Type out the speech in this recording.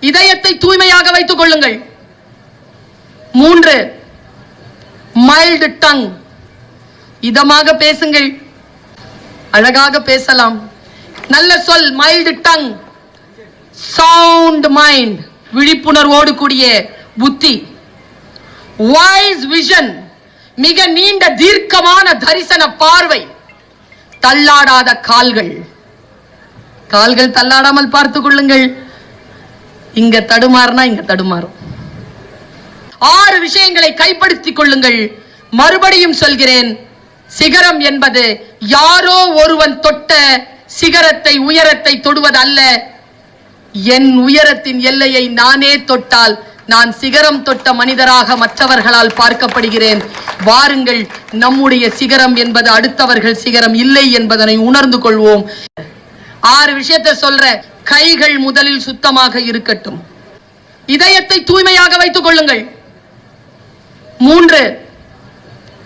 இதயத்தை தூய்மையாக வைத்துக் கொள்ளுங்கள். 3, மைல்டு டங், இதமாக பேசுங்கள். அழகாக பேசலாம், நல்ல சொல், மைல்டு டங். சவுண்ட் மைண்ட், விழிப்புணர்வோடு கூடிய புத்தி. வைஸ் விஷன், மிக நீண்ட தீர்க்கமான தரிசன பார்வை. தள்ளாடாத கால்கள், கால்கள் தள்ளாடாமல் பார்த்துக் கொள்ளுங்கள். இங்க தடுமாறுனா இங்க தடுமாறும். 6 விஷயங்களை கைப்படுத்திக் கொள்ளுங்கள். மறுபடியும் சொல்கிறேன், சிகரம் என்பது யாரோ ஒருவன் தொட்ட சிகரத்தை, உயரத்தை தொடுவது அல்ல. என் உயரத்தின் எல்லையை நானே தொட்டால் நான் சிகரம் தொட்ட மனிதராக மற்றவர்களால் பார்க்கப்படுகிறேன். வாருங்கள், நம்முடைய சிகரம் என்பது அடுத்தவர்கள் சிகரம் இல்லை என்பதனை உணர்ந்து கொள்வோம். 6 விஷயத்தை சொல்ற. கைகள் முதலில் சுத்தமாக இருக்கட்டும். இதயத்தை தூய்மையாக வைத்துக் கொள்ளுங்கள். 3,